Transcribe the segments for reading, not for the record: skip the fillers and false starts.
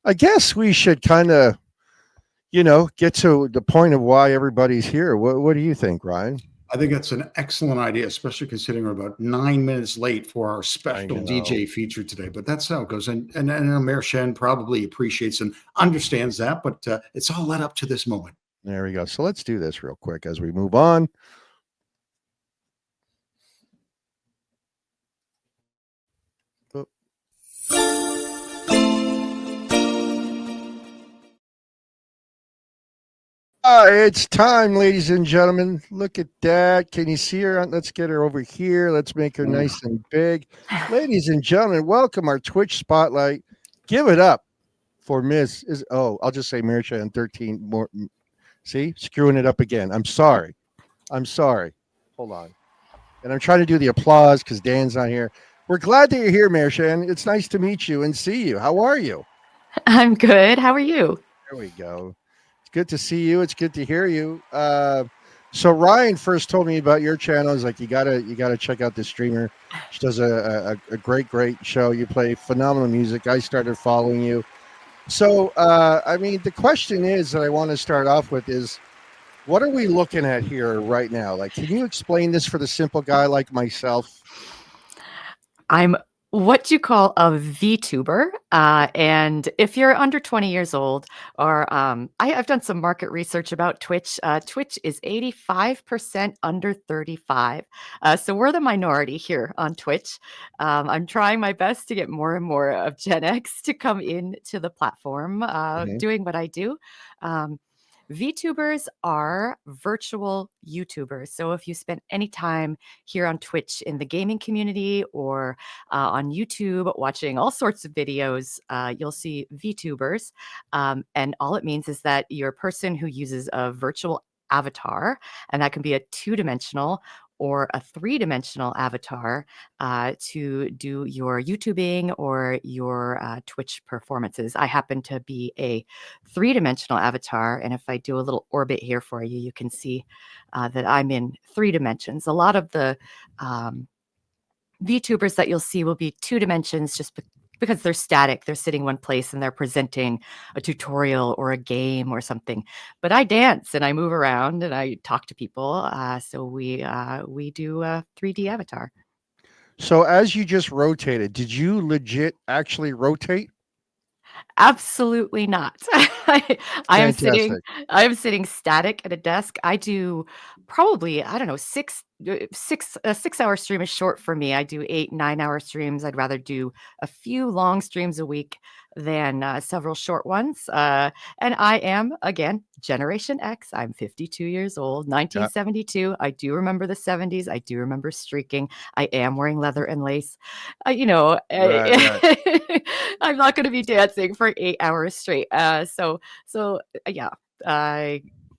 I guess we should kind of, get to the point of why everybody's here. What do you think, Ryan? I think that's an excellent idea, especially considering we're about 9 minutes late for our I special know. DJ feature today. But that's how it goes. And Amir Shen probably appreciates and understands that, but it's all led up to this moment. There we go. So let's do this real quick as we move on. It's time, ladies and gentlemen. Look at that. Can you see her? Let's get her over here. Let's make her nice and big. Ladies and gentlemen, welcome our Twitch spotlight. Give it up for I'll just say Mirsha and 13 more. See, screwing it up again. I'm sorry. Hold on. And I'm trying to do the applause because Dan's not here. We're glad that you're here, Mirsha, and it's nice to meet you and see you. How are you? I'm good. How are you? There we go. Good to see you. It's good to hear you. So Ryan first told me about your channel. He's like, you gotta check out this streamer. She does a great show. You play phenomenal music. I started following you. So the question is that I want to start off with is, what are we looking at here right now? Like, can you explain this for the simple guy like myself? I'm what you call a VTuber. And if you're under 20 years old, or I've done some market research about Twitch. Twitch is 85% under 35. So we're the minority here on Twitch. I'm trying my best to get more and more of Gen X to come into the platform, doing what I do. VTubers are virtual YouTubers. So if you spend any time here on Twitch in the gaming community or on YouTube watching all sorts of videos, you'll see VTubers. And all it means is that you're a person who uses a virtual avatar, and that can be a 2-dimensional or a 3-dimensional avatar to do your YouTubing or your Twitch performances. I happen to be a 3-dimensional avatar, and if I do a little orbit here for you, you can see that I'm in 3 dimensions. A lot of the VTubers that you'll see will be 2 dimensions just because they're static. They're sitting one place and they're presenting a tutorial or a game or something. But I dance and I move around and I talk to people. So we do a 3D avatar. So as you just rotated, did you legit actually rotate? Absolutely not. I am sitting static at a desk. I do probably, I don't know, 6-hour stream is short for me. I do 8-9-hour streams. I'd rather do a few long streams a week than several short ones. And I am, again, Generation X. I'm 52 years old, 1972. I do remember the 70s. I do remember streaking. I am wearing leather and lace. Right. I'm not going to be dancing for 8 hours straight.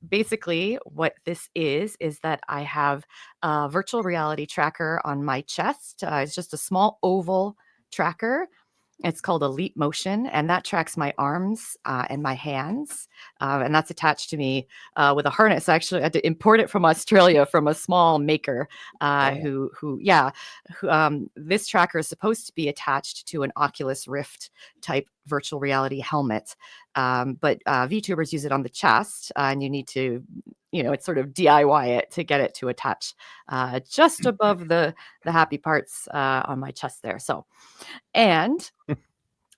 Basically what this is that I have a virtual reality tracker on my chest. It's just a small oval tracker. It's called a Leap Motion, and that tracks my arms and my hands, and that's attached to me with a harness. Actually, I had to import it from Australia from a small maker this tracker is supposed to be attached to an Oculus Rift type virtual reality helmet, but VTubers use it on the chest, and you need to, it's sort of DIY it to get it to attach just above the happy parts on my chest there. So, and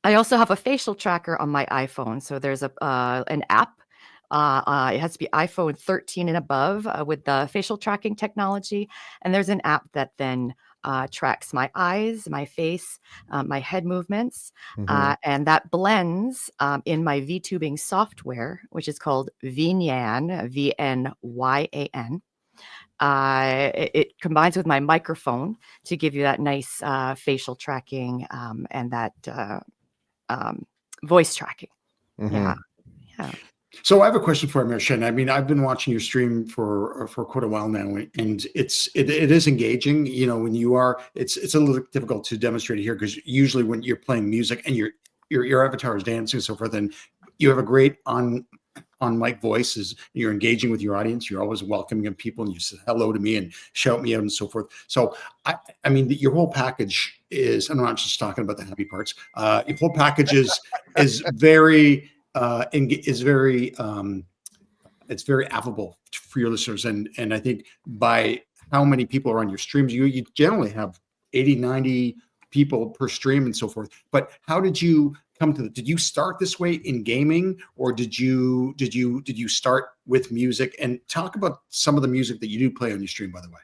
I also have a facial tracker on my iPhone. So there's an app. It has to be iPhone 13 and above with the facial tracking technology. And there's an app that then tracks my eyes, my face, my head movements. And that blends in my VTubing software, which is called VNyan, VNYAN. It combines with my microphone to give you that nice facial tracking and that voice tracking. Yeah. So I have a question for Amir Shen. I mean, I've been watching your stream for quite a while now, and it is engaging. When you are, it's a little difficult to demonstrate it here because usually when you're playing music and your avatar is dancing and so forth, then you have a great on on mic voice is you're engaging with your audience. You're always welcoming people, and you say hello to me and shout me out and so forth. So I mean, your whole package is, I'm not just talking about the happy parts. Your whole package is very it's very affable for your listeners. And I think by how many people are on your streams, you generally have 80, 90 people per stream and so forth. But how did you come to did you start this way in gaming, or did you start with music? And talk about some of the music that you do play on your stream, by the way.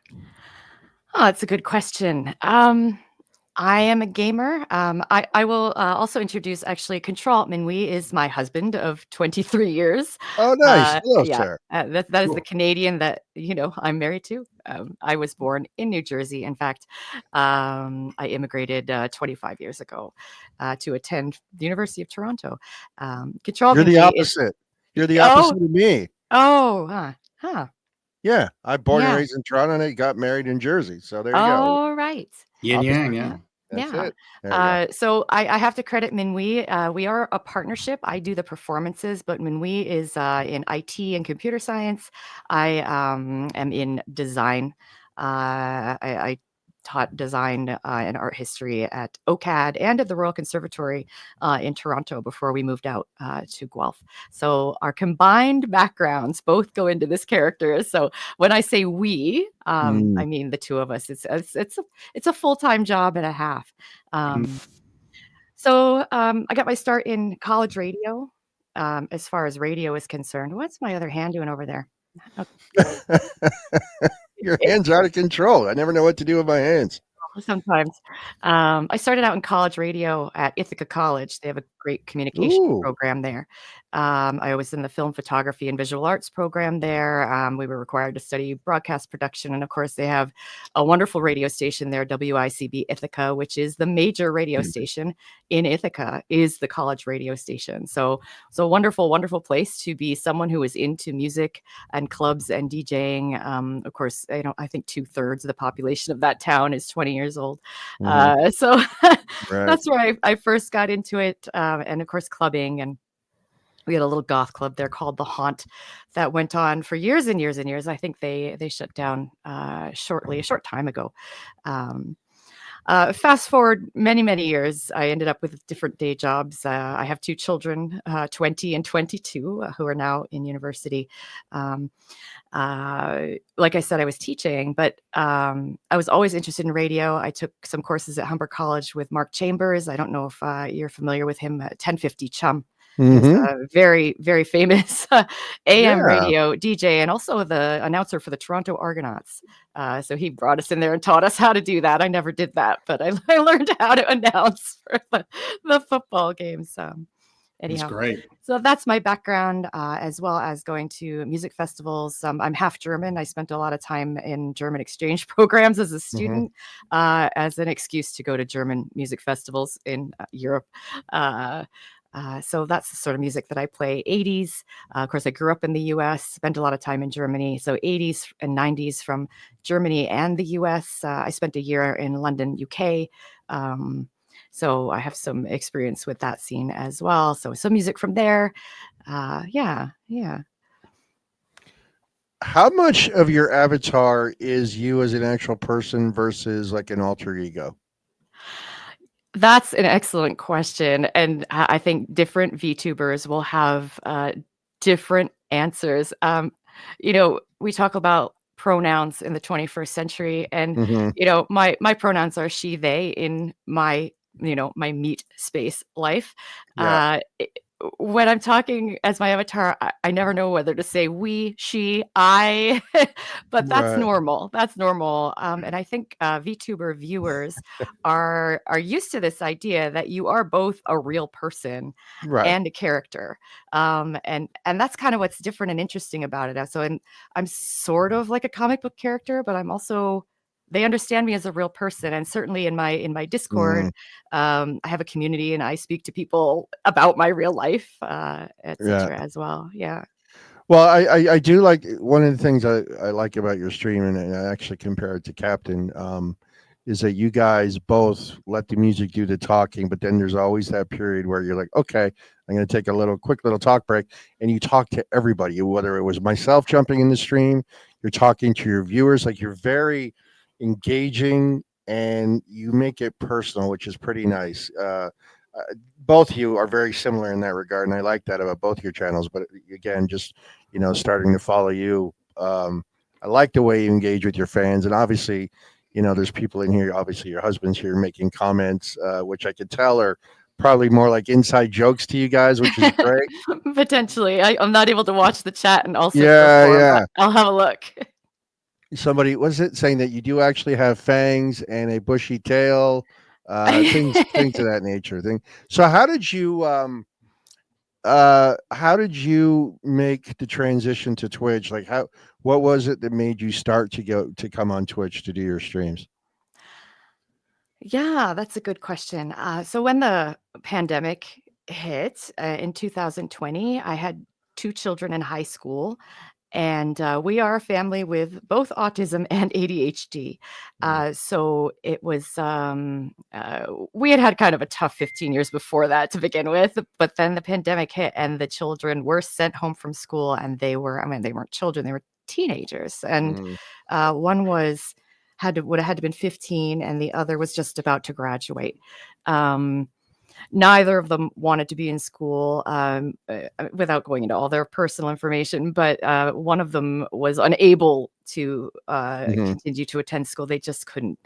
Oh, that's a good question. I am a gamer. I will also introduce actually Control Minwi is my husband of 23 years. Oh, nice. Hello, Yeah, sir. that is the Canadian that, I'm married to. I was born in New Jersey. In fact, I immigrated 25 years ago to attend the University of Toronto. Control You're the Minwi opposite. You're the opposite of me. Huh. Yeah, I born and Yeah. raised in Toronto, and I got married in Jersey. So there you go. All right. Yin yang, yeah. That's Yeah. it. There you go. So I have to credit Minwi. We are a partnership. I do the performances, but Minwi is in IT and computer science. I am in design. I taught design and art history at OCAD and at the Royal Conservatory in Toronto before we moved out to Guelph. So our combined backgrounds both go into this character. So when I say we, I mean the two of us. It's a full-time job and a half. So I got my start in college radio. As far as radio is concerned, what's my other hand doing over there? Your hands are out of control. I never know what to do with my hands. Sometimes. I started out in college radio at Ithaca College. They have a great communication program there. I was in the film photography and visual arts program there. We were required to study broadcast production. And of course, they have a wonderful radio station there, WICB Ithaca, which is the major radio station in Ithaca, is the college radio station. So wonderful, wonderful place to be someone who is into music and clubs and DJing. Of course, I think 2/3 of the population of that town is 20 years old. So that's where I first got into it. And of course, clubbing, and we had a little goth club there called The Haunt that went on for years and years and years. I think they shut down a short time ago. Fast forward many years, I ended up with different day jobs. I have two children, 20 and 22, who are now in university. Like I said, I was teaching, but I was always interested in radio. I took some courses at Humber College with Mark Chambers. I don't know if you're familiar with him, 1050 Chum. He's a very, very famous AM radio DJ and also the announcer for the Toronto Argonauts. So he brought us in there and taught us how to do that. I never did that, but I learned how to announce for the football games. Anyhow, that's great. So that's my background, as well as going to music festivals. I'm half German. I spent a lot of time in German exchange programs as a student, as an excuse to go to German music festivals in Europe. So that's the sort of music that I play. 80s. Of course, I grew up in the US, spent a lot of time in Germany. So 80s and 90s from Germany and the US. I spent a year in London, UK. So I have some experience with that scene as well. So some music from there. Yeah. How much of your avatar is you as an actual person versus like an alter ego? That's an excellent question. And I think different VTubers will have different answers. We talk about pronouns in the 21st century, and my pronouns are she, they in my meat space life. When I'm talking as my avatar, I never know whether to say we, she, I, but that's normal. That's normal. And I think VTuber viewers are used to this idea that you are both a real person and a character. And that's kind of what's different and interesting about it. So I'm sort of like a comic book character, but I'm also, they understand me as a real person. And certainly in my Discord, I have a community and I speak to people about my real life, etc. as well. Yeah. Well, I do like, one of the things I like about your stream, and I actually compare it to Captain, is that you guys both let the music do the talking, but then there's always that period where you're like, okay, I'm going to take a quick little talk break, and you talk to everybody, whether it was myself jumping in the stream, you're talking to your viewers, like you're very engaging and you make it personal, which is pretty nice. Both of you are very similar in that regard, and I like that about both your channels. But again, just starting to follow you, I like the way you engage with your fans, and obviously, there's people in here. Obviously, your husband's here making comments, which I could tell are probably more like inside jokes to you guys, which is great. Potentially, I'm not able to watch the chat and also Yeah, perform. yeah. I'll have a look. Somebody was it saying that you do actually have fangs and a bushy tail, things of that nature. So how did you make the transition to Twitch? Like what was it that made you start to come on Twitch to do your streams? Yeah, that's a good question. So when the pandemic hit in 2020, I had 2 children in high school, and we are a family with both autism and ADHD. So it was, we had kind of a tough 15 years before that to begin with, but then the pandemic hit and the children were sent home from school, and they weren't children, they were teenagers. And one would have had to been 15, and the other was just about to graduate. Neither of them wanted to be in school, without going into all their personal information, but one of them was unable to continue to attend school. They just couldn't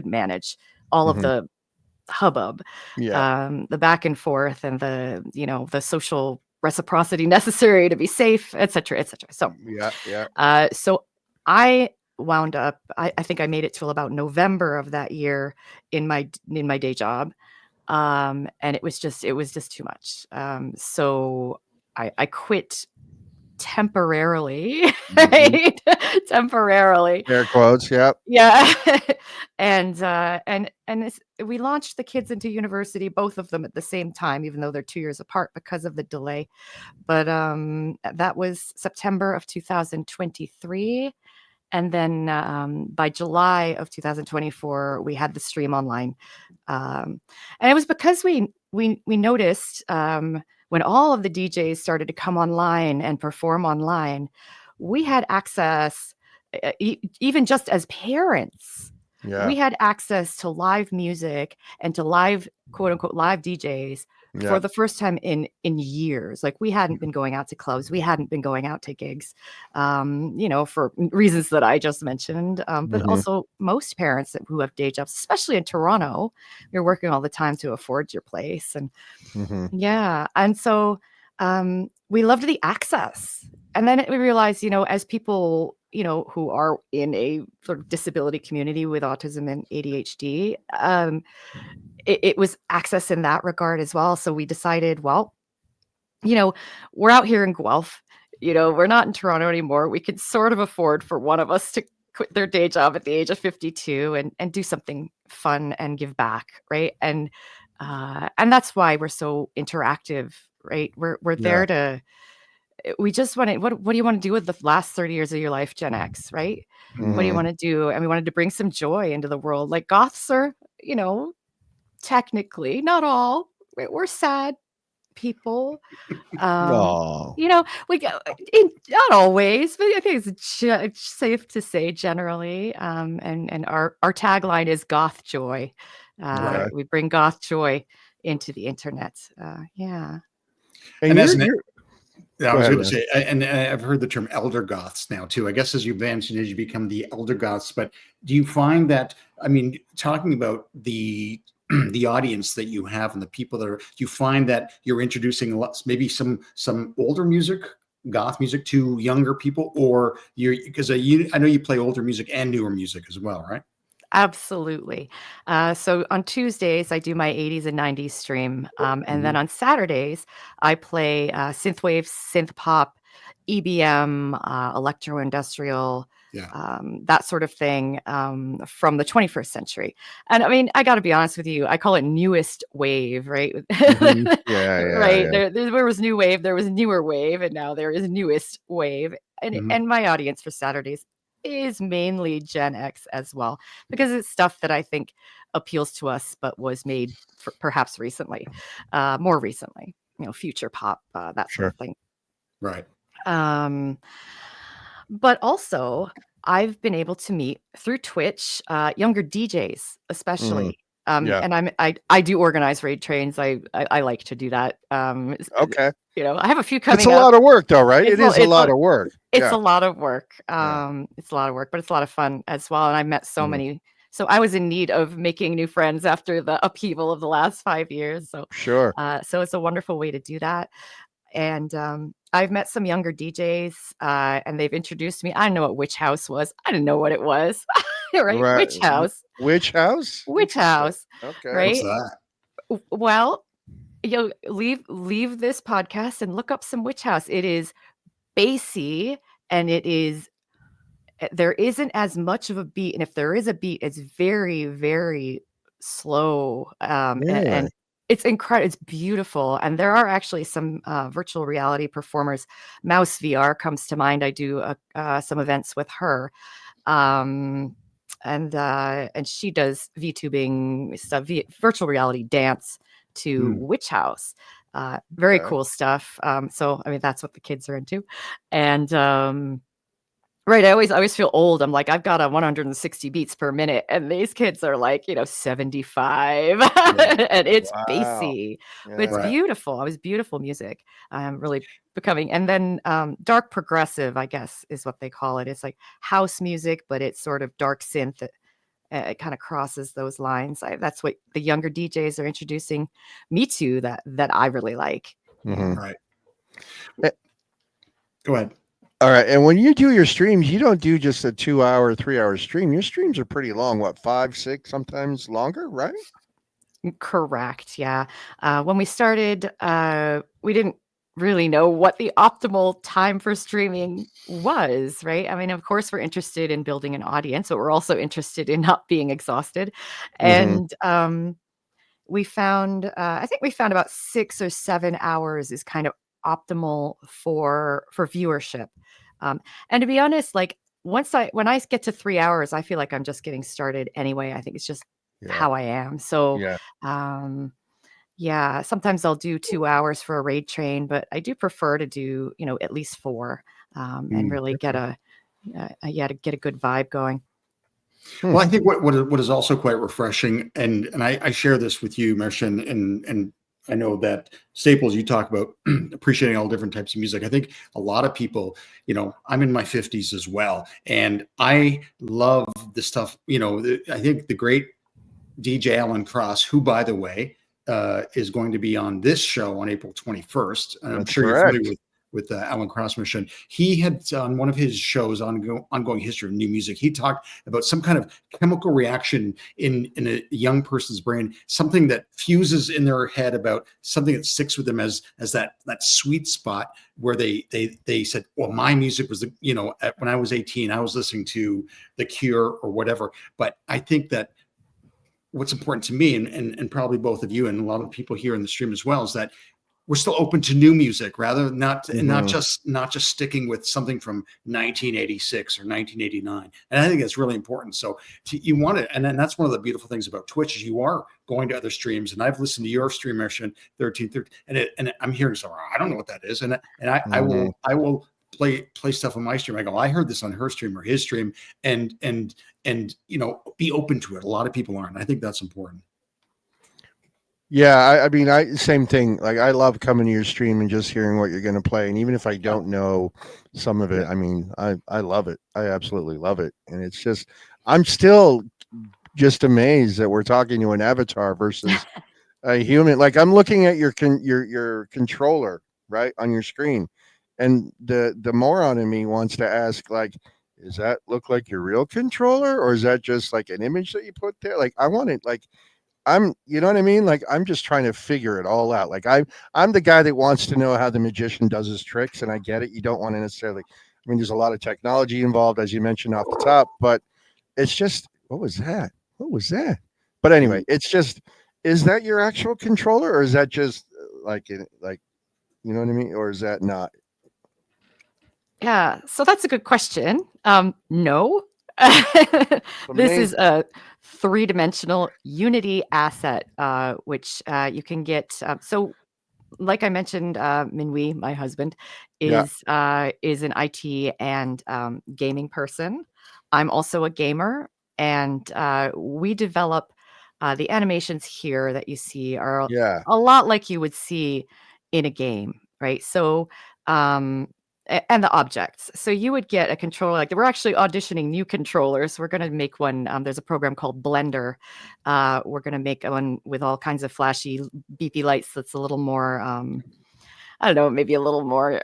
manage all of the hubbub, the back and forth, and the social reciprocity necessary to be safe, etc., etc. So so I wound up, I think I made it till about November of that year in my day job. And it was just too much. So I quit temporarily, right? Temporarily. Air quotes, yep. Yeah. and we launched the kids into university, both of them at the same time, even though they're 2 years apart because of the delay. But that was September of 2023. And then by July of 2024, we had the stream online. And it was because we noticed when all of the DJs started to come online and perform online, we had access, even just as parents, we had access to live music and to live, quote unquote, live DJs for the first time in years. Like, we hadn't been going out to clubs, we hadn't been going out to gigs, for reasons that I just mentioned. But also most parents who have day jobs, especially in Toronto, you're working all the time to afford your place. And and so we loved the access. And then we realized, as people, who are in a sort of disability community with autism and ADHD, it was access in that regard as well. So we decided, well, we're out here in Guelph, we're not in Toronto anymore. We could sort of afford for one of us to quit their day job at the age of 52 and do something fun and give back, right? And that's why we're so interactive, right? We're there to. We just wanted, what do you want to do with the last 30 years of your life, Gen X, right? What do you want to do? And we wanted to bring some joy into the world. Like, goths are, technically, not all, we're sad people. We go, not always, but I think it's safe to say generally. And our tagline is goth joy. We bring goth joy into the internet. And as I was going to say, and I've heard the term elder goths now too. I guess as you advance and as you become the elder goths, but do you find that, talking about the audience that you have and the people that are, do you find that you're introducing maybe some older music, goth music, to younger people, or because I know you play older music and newer music as well, right? Absolutely. So on Tuesdays, I do my 80s and 90s stream. And then on Saturdays, I play synthwave, synth pop, EBM, electro-industrial, that sort of thing, from the 21st century. And I got to be honest with you, I call it newest wave, right? Right. Yeah. There was new wave, there was newer wave, and now there is newest wave. And my audience for Saturdays is mainly Gen X as well, because it's stuff that I think appeals to us, but was made perhaps recently, more recently, future pop, that sort of thing. Right. But also, I've been able to meet through Twitch younger DJs, especially. Yeah. And I do organize raid trains. I like to do that. Okay. I have a few coming It's a up. lot of work, though, right? It is a lot of work. It's a lot of work. It's a lot of work, but it's a lot of fun as well. And I met so many. So I was in need of making new friends after the upheaval of the last 5 years. So Sure. So it's a wonderful way to do that. And I've met some younger DJs, and they've introduced me. I didn't know what Witch House was. I didn't know what it was. Right? Witch House. Witch House? Witch House. Okay. Right? What's that? Well, you'll leave this podcast and look up some Witch House. It is bassy, and there isn't as much of a beat. And if there is a beat, it's very, very slow. And it's incredible. It's beautiful. And there are actually some virtual reality performers. Mouse VR comes to mind. I do some events with her. And she does VTubing stuff, virtual reality dance to Witch House. Very cool stuff. So, I mean, that's what the kids are into. And right, I always feel old. I'm like, I've got 160 beats per minute, and these kids are like, 75, and it's bassy, but it's beautiful. It was beautiful music. Really becoming, and then dark progressive, I guess, is what they call it. It's like house music, but it's sort of dark synth. It kind of crosses those lines. That's what the younger DJs are introducing me to. That I really like. Right. Go ahead. All right. And when you do your streams, you don't do just a 2-hour, 3-hour stream. Your streams are pretty long. What, 5, 6, sometimes longer, right? Correct. Yeah. When we started, we didn't really know what the optimal time for streaming was, right? I mean, of course, we're interested in building an audience, but we're also interested in not being exhausted. And we found, I think we found about 6 or 7 hours is kind of optimal for viewership. And to be honest, like when I get to 3 hours, I feel like I'm just getting started anyway. I think it's just how I am. So sometimes I'll do 2 hours for a raid train, but I do prefer to do, at least 4, and really get a good vibe going. Well, I think what is also quite refreshing, and I share this with you, Mershin, and I know that Staples, you talk about appreciating all different types of music. I think a lot of people, I'm in my 50s as well, and I love the stuff. I think the great DJ Alan Cross, who, by the way, is going to be on this show on April 21st. I'm sure you're familiar with Alan Cross Mission. He had on one of his shows, Ongoing History of New Music, he talked about some kind of chemical reaction in a young person's brain, something that fuses in their head about something that sticks with them as that sweet spot where they said, well, my music was, when I was 18, I was listening to The Cure or whatever. But I think that what's important to me and probably both of you and a lot of people here in the stream as well is that we're still open to new music rather not just sticking with something from 1986 or 1989. And I think that's really important. So you want it. And then that's one of the beautiful things about Twitch is you are going to other streams. And I've listened to your stream, Mershin, 1313, and I'm hearing something, I don't know what that is. And I will play stuff on my stream. I go, I heard this on her stream or his stream, and be open to it. A lot of people aren't. I think that's important. Yeah, I mean, same thing. Like, I love coming to your stream and just hearing what you're going to play. And even if I don't know some of it, I mean, I love it. I absolutely love it. And it's just, I'm still just amazed that we're talking to an avatar versus a human. Like, I'm looking at your controller, right, on your screen. And the moron in me wants to ask, like, does that look like your real controller? Or is that just like an image that you put there? Like, I want it, like, you know what I mean? Like, I'm just trying to figure it all out. Like, I'm the guy that wants to know how the magician does his tricks, and I get it. You don't want to necessarily, I mean, there's a lot of technology involved, as you mentioned off the top, but it's just, what was that? What was that? But anyway, it's just, is that your actual controller, or is that just like, you know what I mean? Or is that not? Yeah, so that's a good question. No. This is Amazing. a three-dimensional Unity asset, which you can get. So, like I mentioned, Minwee, my husband, Yeah. is an IT and gaming person. I'm also a gamer, and we develop the animations here that you see are Yeah. a lot like you would see in a game, right? So, and the objects. So you would get a controller. Like we're actually auditioning new controllers. We're going to make one. There's a program called Blender. We're going to make one with all kinds of flashy, beepy lights. That's a little more. I don't know, maybe a little more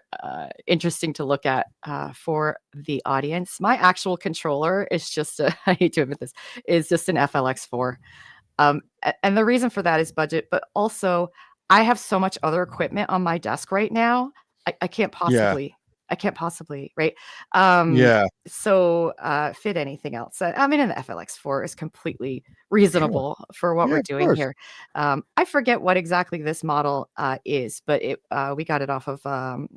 interesting to look at for the audience. My actual controller is just I hate to admit this, is just an FLX4. And the reason for that is budget, but also I have so much other equipment on my desk right now. I can't Yeah. possibly, right? Yeah. So fit anything else. I mean, the FLX4 is completely Sure. reasonable for what Yeah, we're of doing course. here. I forget what exactly this model is, but we got it off of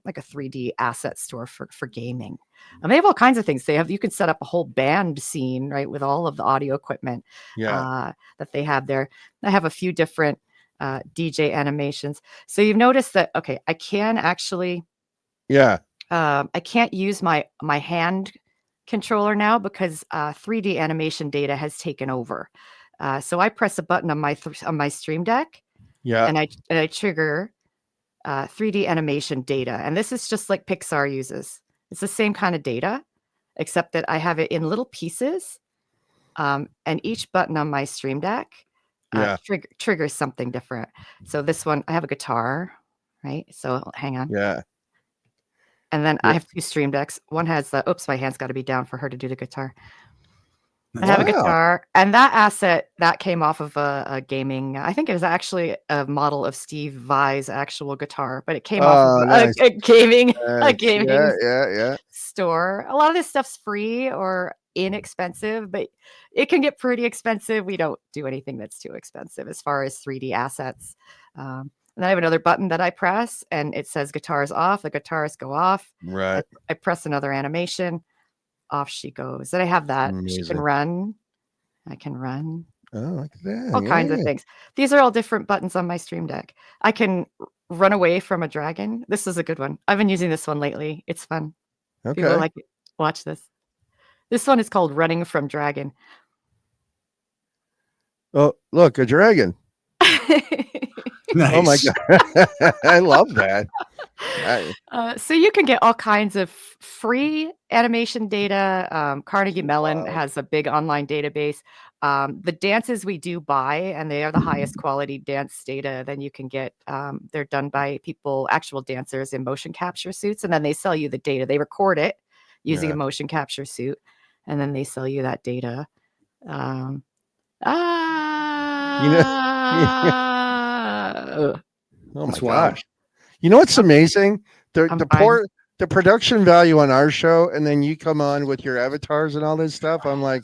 like a 3D asset store for gaming. And they have all kinds of things. You can set up a whole band scene, right, with all of the audio equipment Yeah. that they have there. I have a few different DJ animations. So you've noticed that, okay, I can actually, Yeah. I can't use my hand controller now because 3D animation data has taken over. So I press a button on my Stream Deck, Yeah. and I trigger 3D animation data, and this is just like Pixar uses. It's the same kind of data, except that I have it in little pieces, and each button on my Stream Deck Yeah. triggers something different. So this one, I have a guitar, right? So hang on. Yeah. And then I Yeah. have two Stream Decks. One has the, oops, my hand's got to be down for her to do the guitar. I have a Wow. guitar, and that asset that came off of a gaming. I think it was actually a model of Steve Vai's actual guitar, but it came off of Oh, nice. a gaming Nice. Yeah. Yeah. store. A lot of this stuff's free or inexpensive, but it can get pretty expensive. We don't do anything that's too expensive as far as 3D assets. And then I have another button that I press, and it says guitars off. The guitars go off. Right. I press another animation. Off she goes. Then I have that. She can Amazing. run. I can run. Oh, look at that. All kinds of Yeah. things. These are all different buttons on my Stream Deck. I can run away from a dragon. This is a good one. I've been using this one lately. It's fun. People Okay. like it. Watch this. This one is called Running from Dragon. Oh, look, a dragon. Nice. Oh my god. I love that. So you can get all kinds of free animation data. Carnegie Mellon Wow. has a big online database. The dances we do buy, and they are the highest quality dance data than you can get. They're done by people, actual dancers in motion capture suits, and then they sell you the data. They record it using Yeah. a motion capture suit, and then they sell you that data. You know, Ugh, oh my That's wild. gosh. You know what's amazing? I'm fine. The production value on our show, and then you come on with your avatars and all this stuff. I'm like,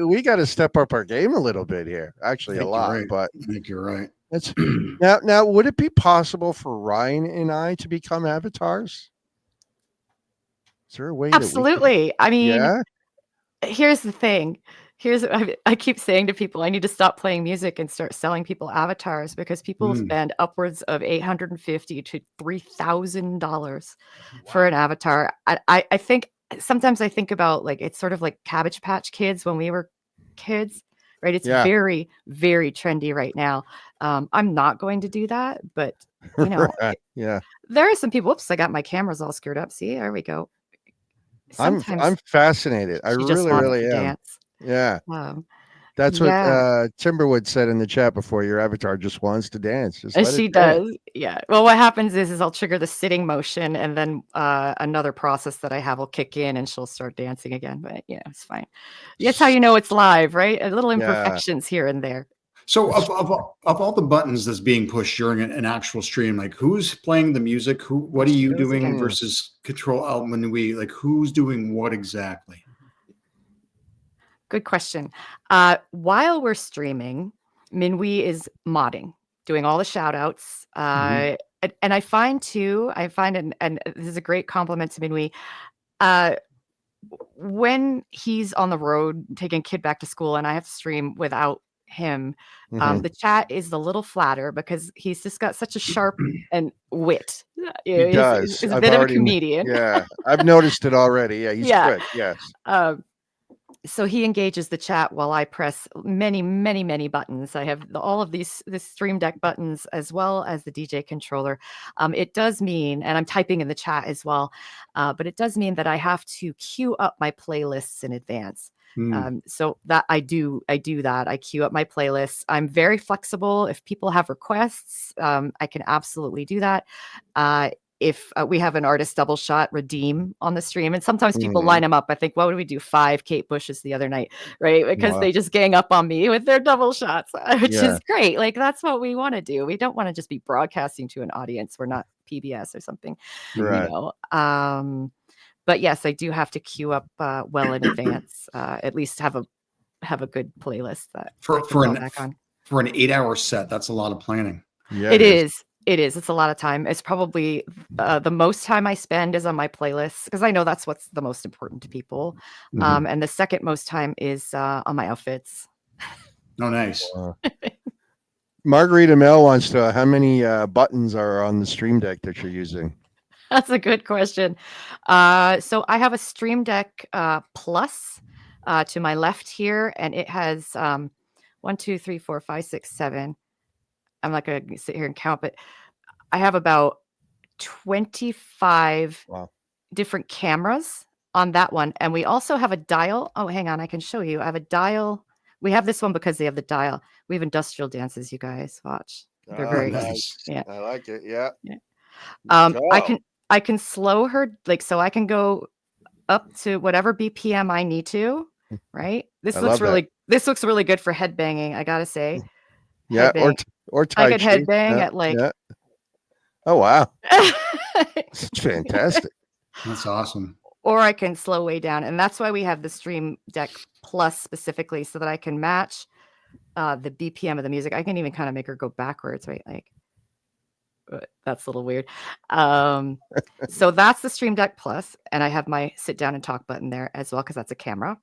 we gotta step up our game a little bit here. Actually, I a think lot, you're right. but I think you're right. that's now. Would it be possible for Ryan and I to become avatars? Is there a way that we could? Absolutely. I mean, Yeah. here's the thing. I keep saying to people, I need to stop playing music and start selling people avatars because people spend upwards of $850 to $3,000 for an avatar. I think sometimes I think about, like, it's sort of like Cabbage Patch Kids when we were kids, right? It's Yeah. very, very trendy right now. I'm not going to do that, but you know, Yeah. there are some people. Oops, I got my cameras all screwed up. See, there we go. I'm Sometimes fascinated. I she just really, wanted really to am. dance. Yeah. That's what Yeah, Timberwood said in the chat before. Your avatar just wants to dance. Just let she it dance. does. Yeah. Well, what happens is I'll trigger the sitting motion, and then another process that I have will kick in, and she'll start dancing again. But yeah, it's fine. That's how you know it's live, right? A little Yeah. imperfections here and there. So of all the buttons that's being pushed during an actual stream, like who's playing the music? What are you doing versus Control Alt Manui? Like who's doing what exactly? Good question. While we're streaming, Minwee is modding, doing all the shout outs. and I find too, and this is a great compliment to Minwi, when he's on the road taking a kid back to school and I have to stream without him, the chat is a little flatter because he's just got such a sharp and wit. He does. He's a bit of a comedian. Yeah, I've noticed it already. Yeah, he's quick. Yes. So he engages the chat while I press many, many, many buttons. I have all of this Stream Deck buttons as well as the DJ controller. It does mean, and I'm typing in the chat as well, but it does mean that I have to queue up my playlists in advance. So that I do that. I queue up my playlists. I'm very flexible. If people have requests, I can absolutely do that. If we have an artist double shot redeem on the stream, and sometimes people line them up. I think, what did we do? 5 Kate Bushes the other night, right? Because they just gang up on me with their double shots, which is great. Like, that's what we want to do. We don't want to just be broadcasting to an audience. We're not PBS or something, right. You know. But yes, I do have to queue up well in advance. At least have a good playlist that for an 8-hour set. That's a lot of planning. Yeah, it is. It is. It's a lot of time. It's probably the most time I spend is on my playlists because I know that's what's the most important to people. And the second most time is on my outfits. Oh, nice. Margarita Mel wants to know how many buttons are on the Stream Deck that you're using. That's a good question. So I have a Stream Deck Plus to my left here, and it has 1, 2, 3, 4, 5, 6, 7. I'm not going to sit here and count, but I have about 25 different cameras on that one. And we also have a dial. Oh, hang on. I can show you. I have a dial. We have this one because they have the dial. We have industrial dances, you guys. Watch. They're very nice. Yeah. I like it. Yeah. I can slow her, like, so I can go up to whatever BPM I need to, right? This looks really good for headbanging, I gotta say. Yeah, or Tai I could headbang at like. Yeah. Oh wow, it's fantastic. That's awesome. Or I can slow way down, and that's why we have the Stream Deck Plus specifically, so that I can match the BPM of the music. I can even kind of make her go backwards, right? Like that's a little weird. So that's the Stream Deck Plus, and I have my sit down and talk button there as well because that's a camera.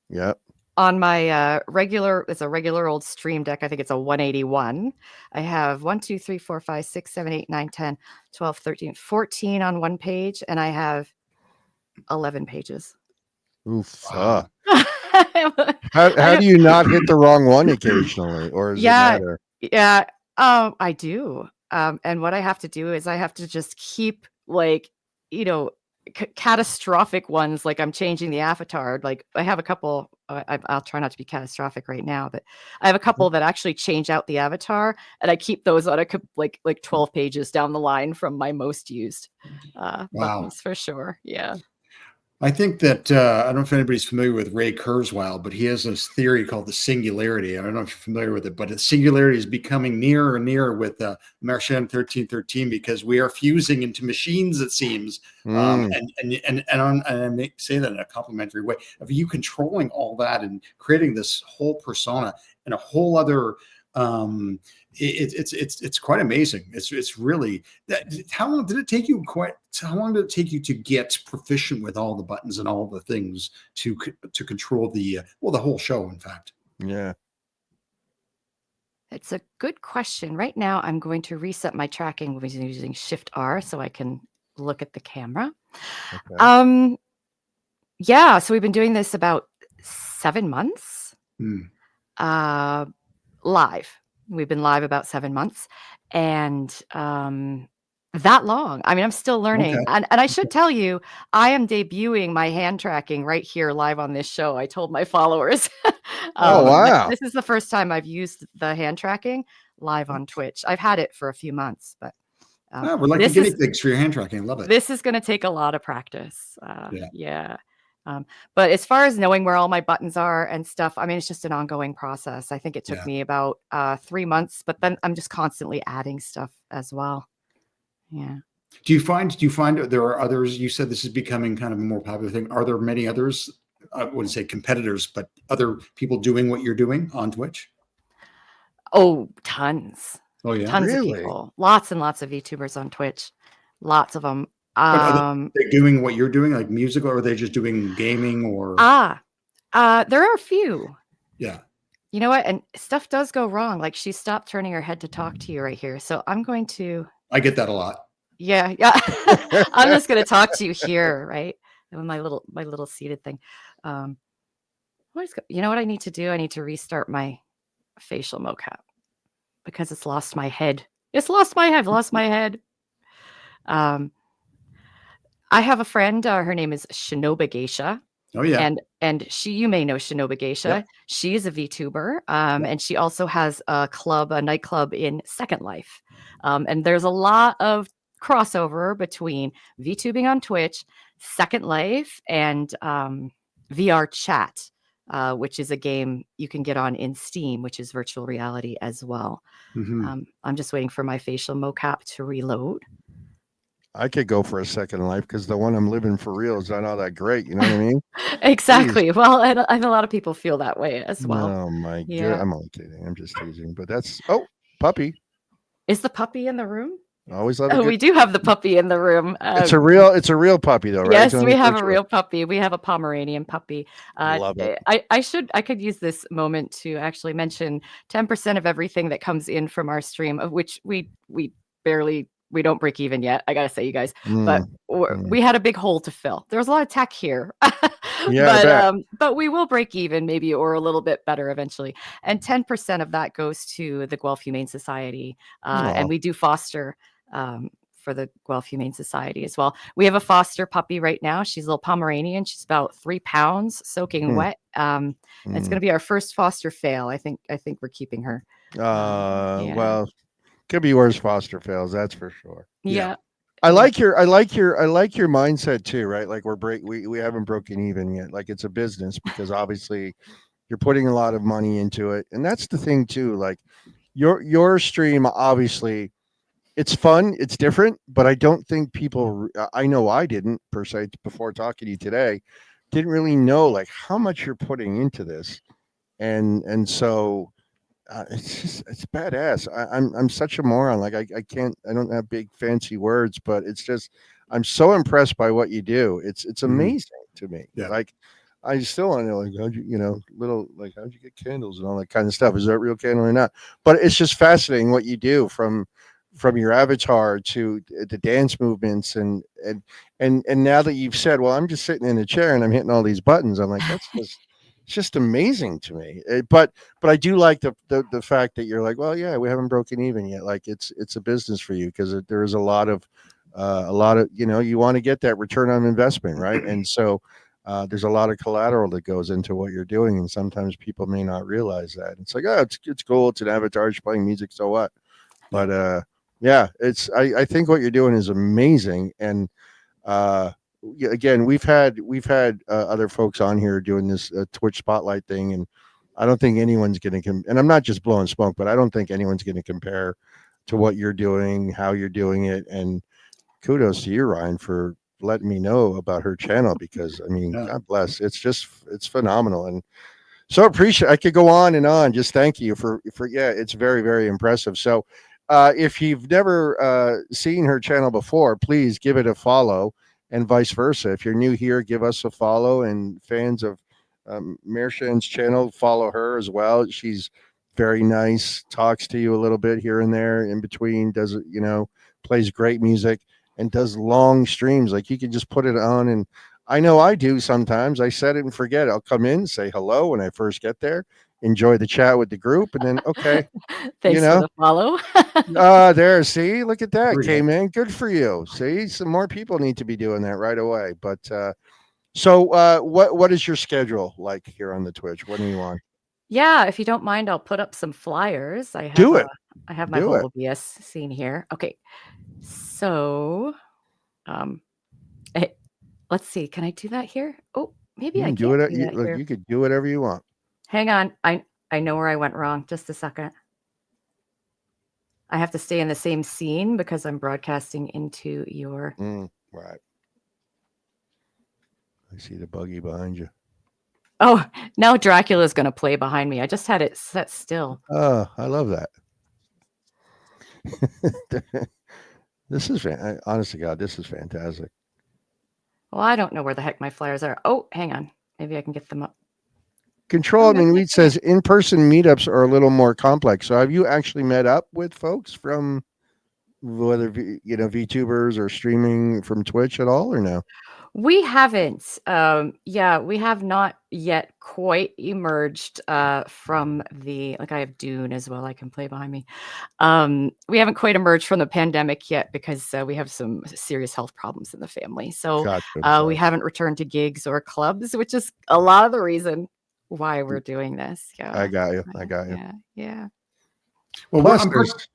Yep. On my it's a regular old Stream Deck. I think it's a 181. I have 1, 2, 3, 4, 5, 6, 7, 8, 9, 10, 12, 13, 14 on one page, and I have 11 pages. Oof. How do you not hit the wrong one occasionally, or does it matter? Yeah. I do. And what I have to do is I have to just keep like, catastrophic ones. Like I'm changing the avatar. Like I have a couple, I'll try not to be catastrophic right now, but I have a couple that actually change out the avatar, and I keep those on like 12 pages down the line from my most used buttons for sure. Yeah. I think that I don't know if anybody's familiar with Ray Kurzweil, but he has this theory called the singularity. I don't know if you're familiar with it, but the singularity is becoming nearer and nearer with Marchand 1313 because we are fusing into machines, it seems. And I may say that in a complimentary way of you controlling all that and creating this whole persona and a whole other. It's quite amazing. It's really how long did it take you to get proficient with all the buttons and all the things to control the whole show, in fact? Yeah. It's a good question. Right now I'm going to reset my tracking using Shift R so I can look at the camera. Okay. Yeah, so we've been doing this about 7 months. Live. We've been live about 7 months, and that long. I mean, I'm still learning. Okay. And I should tell you, I am debuting my hand tracking right here live on this show. I told my followers. Oh, wow. This is the first time I've used the hand tracking live on Twitch. I've had it for a few months, but we're like the guinea pigs for your hand tracking. Love it. This is going to take a lot of practice. Yeah. But as far as knowing where all my buttons are and stuff, I mean, it's just an ongoing process. I think it took me about 3 months, but then I'm just constantly adding stuff as well. Yeah. Do you find there are others? You said this is becoming kind of a more popular thing. Are there many others? I wouldn't say competitors, but other people doing what you're doing on Twitch? Oh, tons. Oh yeah. Tons Really? of people, lots and lots of VTubers on Twitch, lots of them. But are they doing what you're doing, like musical, or are they just doing gaming or? There are a few. Yeah. You know what? And stuff does go wrong. Like she stopped turning her head to talk to you right here. So I'm going to. I get that a lot. Yeah. I'm just going to talk to you here, right? And my little seated thing. You know what I need to do? I need to restart my AmiliaDesign because it's lost my head. It's lost my head. I've lost my head. I have a friend. Her name is Shinoba Geisha. Oh yeah. And you may know Shinoba Geisha. Yep. She is a VTuber. And she also has a nightclub in Second Life. And there's a lot of crossover between VTubing on Twitch, Second Life, and VR Chat, which is a game you can get on in Steam, which is virtual reality as well. I'm just waiting for my AmiliaDesign to reload. I could go for a Second Life because the one I'm living for real is not all that great. You know what I mean? Exactly. Jeez. Well, and a lot of people feel that way as well. Oh my God. I'm only kidding. I'm just teasing. But that's puppy. Is the puppy in the room? Always love it. We do have the puppy in the room. It's a real puppy though, right? Yes, we have a real puppy. We have a Pomeranian puppy. Love it. I could use this moment to actually mention 10% of everything that comes in from our stream, of which we don't break even yet. I gotta say, you guys, but we had a big hole to fill. There was a lot of tech here, but we will break even maybe, or a little bit better eventually. And 10% of that goes to the Guelph Humane Society, and we do foster for the Guelph Humane Society as well. We have a foster puppy right now. She's a little Pomeranian. She's about 3 pounds, soaking wet. It's going to be our first foster fail. I think we're keeping her. Well, could be worse foster fails, that's for sure. Yeah. I like your mindset too, right? Like we haven't broken even yet. Like it's a business because obviously you're putting a lot of money into it. And that's the thing too. Like your stream, obviously it's fun, it's different, but I don't think people, I know I didn't per se before talking to you today, didn't really know like how much you're putting into this. And so it's badass. I'm such a moron. Like I don't have big fancy words, but it's just, I'm so impressed by what you do. It's amazing to me. Yeah. Like I still want to know, like, how'd you get candles and all that kind of stuff? Is that real candle or not? But it's just fascinating what you do from your avatar to the dance movements and now that you've said, well, I'm just sitting in a chair and I'm hitting all these buttons. I'm like, it's just amazing to me. But I do like the fact that you're like, well, yeah, we haven't broken even yet. Like it's a business for you because there is a lot of you want to get that return on investment, right? And so there's a lot of collateral that goes into what you're doing, and sometimes people may not realize that. It's like, oh, it's cool, it's an avatar, it's playing music, so what? But yeah, I think what you're doing is amazing. And again, we've had other folks on here doing this Twitch spotlight thing, and I don't think anyone's going to and I'm not just blowing smoke, but I don't think anyone's going to compare to what you're doing, how you're doing it. And kudos to you, Ryan, for letting me know about her channel, because I mean, God bless, it's phenomenal. And so appreciate, I could go on and on. Just thank you for it's very, very impressive. So if you've never seen her channel before, please give it a follow, and vice versa. If you're new here, give us a follow, and fans of Mershan's channel, follow her as well. She's very nice, talks to you a little bit here and there in between, does it, plays great music and does long streams. Like you can just put it on, and I know I do sometimes. I set it and forget. I'll come in, say hello when I first get there, enjoy the chat with the group, and then okay. Thanks for the follow. There, see, look at that. Came in. Good for you. See, some more people need to be doing that right away. But so what is your schedule like here on the Twitch? What do you want? Yeah, if you don't mind, I'll put up some flyers. I have my whole OBS scene here. Okay. So let's see. Can I do that here? Oh, maybe I can do it. You could do whatever you want. Hang on. I know where I went wrong. Just a second. I have to stay in the same scene because I'm broadcasting into your... right. I see the buggy behind you. Oh, now Dracula's going to play behind me. I just had it set still. Oh, I love that. This is honest to God, this is fantastic. Well, I don't know where the heck my flyers are. Oh, hang on. Maybe I can get them up. Control, I mean, Weed says in-person meetups are a little more complex. So have you actually met up with folks from whether VTubers or streaming from Twitch at all, or no? We haven't. Yeah, we have not yet quite emerged from the, like I have Dune as well I can play behind me. We haven't quite emerged from the pandemic yet because we have some serious health problems in the family. So Gotcha. we haven't returned to gigs or clubs, which is a lot of the reason why we're doing this. Yeah. I got you. Yeah. Well, Plus,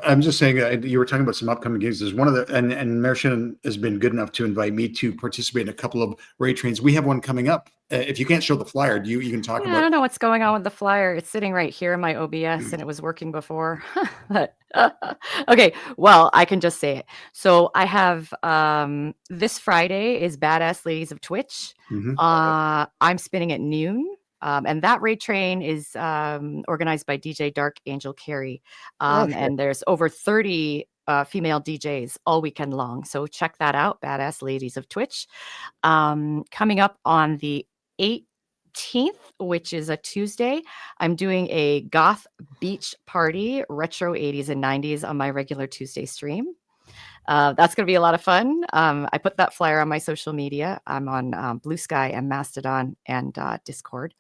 I'm just saying, you were talking about some upcoming gigs. There's one of the, and Mershin has been good enough to invite me to participate in a couple of raid trains. We have one coming up. If you can't show the flyer, you can talk about? I don't know what's going on with the flyer. It's sitting right here in my OBS, and it was working before. Okay, well, I can just say it. So I have this Friday is Badass Ladies of Twitch. I'm spinning at noon. And that raid train is organized by DJ Dark Angel Carey. And there's over 30 female DJs all weekend long. So check that out, Badass Ladies of Twitch. Coming up on the 18th, which is a Tuesday, I'm doing a Goth beach party, retro 80s and 90s on my regular Tuesday stream. That's going to be a lot of fun. I put that flyer on my social media. I'm on Blue Sky and Mastodon and Discord.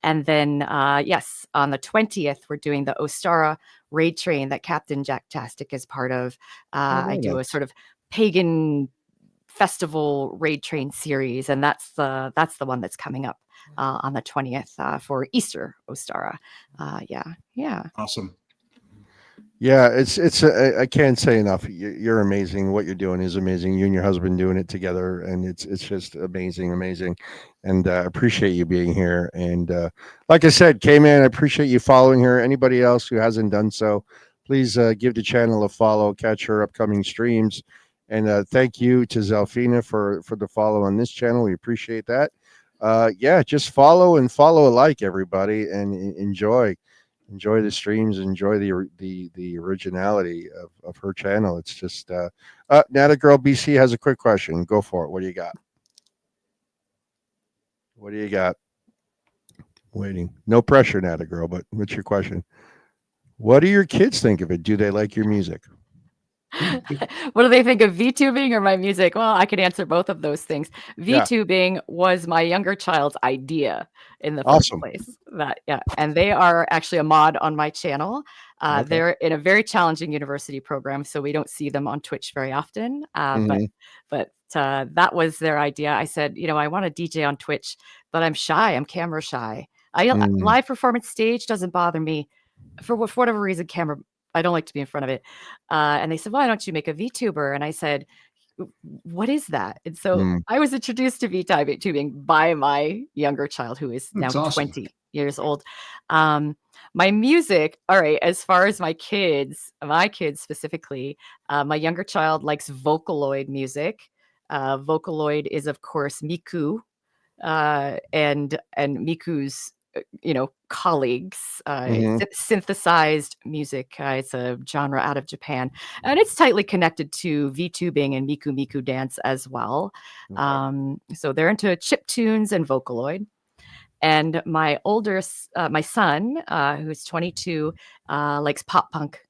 And then, yes, on the 20th, we're doing the Ostara raid train that Captain Jack Tastic is part of. I do a sort of pagan festival raid train series, and that's the one that's coming up on the 20th for Easter Ostara. Yeah. Awesome. Yeah, it's I can't say enough. You're amazing. What you're doing is amazing. You and your husband doing it together, and it's just amazing. And appreciate you being here. And like I said, K-Man, I appreciate you following her. Anybody else who hasn't done so, please give the channel a follow, catch her upcoming streams. And thank you to Zelfina for the follow on this channel. We appreciate that. Yeah, just follow alike, everybody, and enjoy the streams, enjoy the originality of her channel. It's just Nata Girl BC has a quick question. Go for it. What do you got? Waiting. No pressure, Nata Girl, but what's your question? What do your kids think of it? Do they like your music? What do they think of VTubing or my music? Well, I could answer both of those things. VTubing was my younger child's idea in the first place. And they are actually a mod on my channel. They're in a very challenging university program, so we don't see them on Twitch very often. But that was their idea. I said, I want to DJ on Twitch, but I'm shy. I'm camera shy. Live performance stage doesn't bother me. For whatever reason, I don't like to be in front of it. And they said, why don't you make a VTuber? And I said, what is that? And so I was introduced to VTubing by my younger child, who is now 20 years old. My music, all right, as far as my kids specifically, my younger child likes Vocaloid music. Vocaloid is, of course, Miku and Miku's colleagues, synthesized music. It's a genre out of Japan, and it's tightly connected to VTubing and Miku dance as well. So they're into chip tunes and Vocaloid. And my son, who's 22, likes pop punk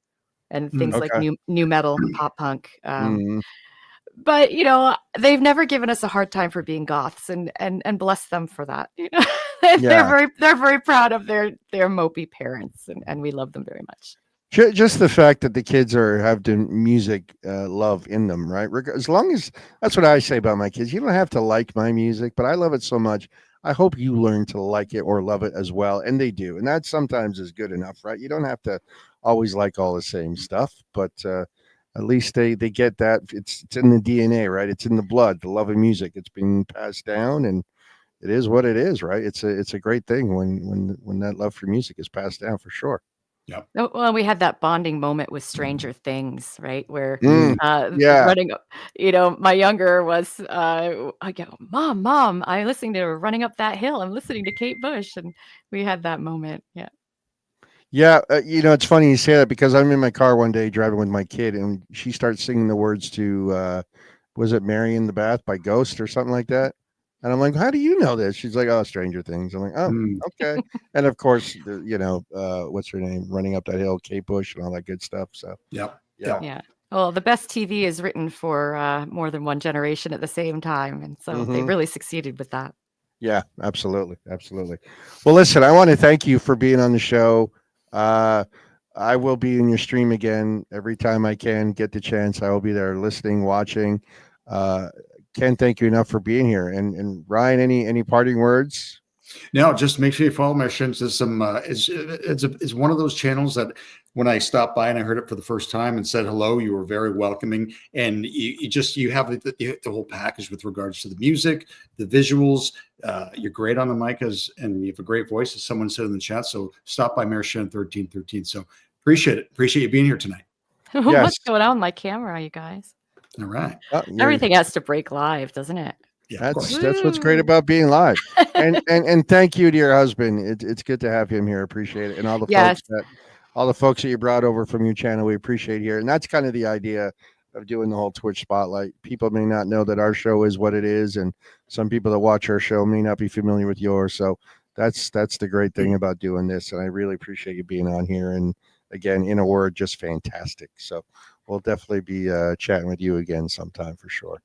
and things like new metal, pop punk. But they've never given us a hard time for being goths, and bless them for that. They're very proud of their mopey parents, and we love them very much. Just the fact that the kids have the music love in them, right? As long as that's what I say about my kids. You don't have to like my music, but I love it so much. I hope you learn to like it or love it as well, and they do, and that sometimes is good enough, right? You don't have to always like all the same stuff, but at least they get that it's in the DNA, right? It's in the blood, the love of music. It's being passed down, and it is what it is, right? It's a great thing when that love for music is passed down, for sure. Yeah. Well, we had that bonding moment with Stranger Things, right? Where running, my younger was, I go, Mom, I'm listening to Running Up That Hill. I'm listening to Kate Bush, and we had that moment. Yeah. Yeah, it's funny you say that because I'm in my car one day driving with my kid, and she starts singing the words to was it "Mary in the Bath" by Ghost or something like that? And I'm like, "How do you know this?" She's like, "Oh, Stranger Things." I'm like, "Oh, Mm. okay." And of course, what's her name? Running up that hill, Kate Bush, and all that good stuff. So Yep. yeah. Yeah. Well, the best TV is written for more than one generation at the same time, and so they Hmm. really succeeded with that. Yeah, absolutely, absolutely. Well, listen, I want to thank you for being on the show. Uh, I will be in your stream again every time I can get the chance. I will be there listening, watching. Uh, Can't thank you enough for being here. And Ryan, any parting words? No, just make sure you follow my shins. There's some. It's one of those channels that when I stopped by and I heard it for the first time and said hello, you were very welcoming, and you have the whole package with regards to the music, the visuals. You're great on the mic and you have a great voice, as someone said in the chat. So stop by Mershan 1313. So appreciate it. Appreciate you being here tonight. What's Yes. going on with my camera, you guys? All right. Everything has to break live, doesn't it? Yeah, of course. That's what's great Woo! about being live. And thank you to your husband. It's good to have him here. Appreciate it. And Yes. all the folks that you brought over from your channel, we appreciate here. And that's kind of the idea of doing the whole Twitch spotlight. People may not know that our show is what it is, and some people that watch our show may not be familiar with yours. So that's the great thing about doing this. And I really appreciate you being on here. And again, in a word, just fantastic. So we'll definitely be chatting with you again sometime for sure.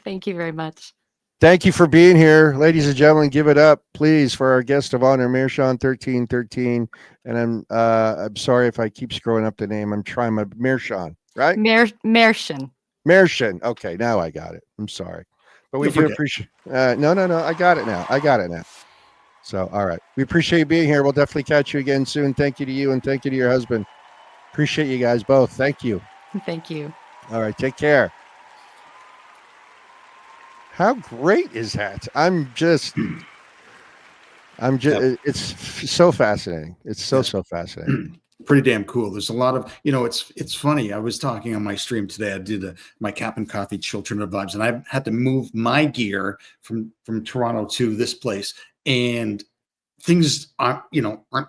Thank you very much. Thank you for being here, ladies and gentlemen. Give it up, please, for our guest of honor, Mershan 1313. And I'm sorry if I keep screwing up the name. I'm trying my Mershan, right? Mershan. Mershan. Okay, now I got it. I'm sorry, but we You'll do forget. appreciate. No. I got it now. So, all right, we appreciate you being here. We'll definitely catch you again soon. Thank you to you, and thank you to your husband. Appreciate you guys both. Thank you. Thank you. All right, take care. How great is that? Yep. It's so fascinating. It's so fascinating. Pretty damn cool. There's a lot of, it's funny. I was talking on my stream today. I did my Cap and Coffee Children of Vibes, and I had to move my gear from Toronto to this place, and things aren't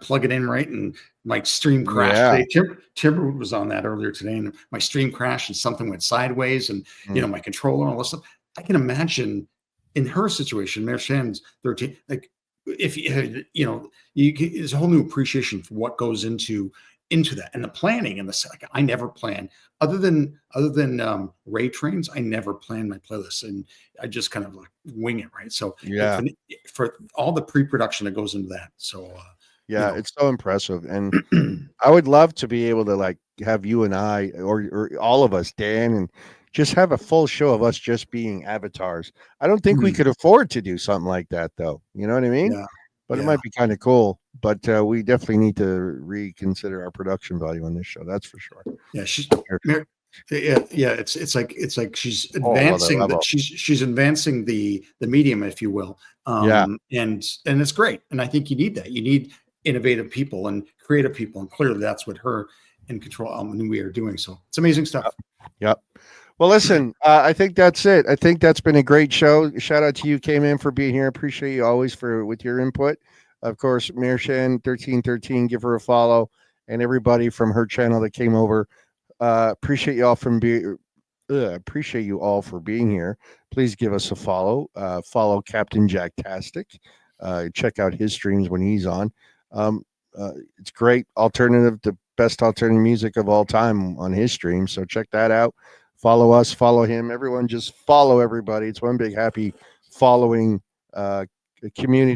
plugging in right, and my stream crashed Yeah. today. Timberwood was on that earlier today, and my stream crashed, and something went sideways, and my controller and all this stuff. I can imagine in her situation, Mershan's 13, like if there's a whole new appreciation for what goes into that, and the planning and like I never plan other than Ray trains. I never plan my playlists, and I just kind of like wing it, right? So Yeah. for all the pre-production that goes into that. So Yeah, it's so impressive. And I would love to be able to like have you and I or all of us, Dan, and just have a full show of us just being avatars. I don't think we could afford to do something like that though. You know what I mean? yeah, But it yeah. might be kind of cool. But we definitely need to reconsider our production value on this show. That's for sure. Yeah, it's like she's Whole other advancing level. she's advancing the medium, if you will. Yeah. And it's great. And I think you need that. You need innovative people and creative people. And clearly that's what her and Control and we are doing. So it's amazing stuff. Yep. Well, listen, I think that's it. I think that's been a great show. Shout out to you, K-Man, for being here. Appreciate you always with your input. Of course, Mershan 1313, give her a follow, and everybody from her channel that came over. Appreciate you all appreciate you all for being here. Please give us a follow. Follow Captain Jacktastic. Check out his streams when he's on. It's great the best alternative music of all time on his stream. So check that out. Follow us, follow him. Everyone just follow everybody. It's one big happy following community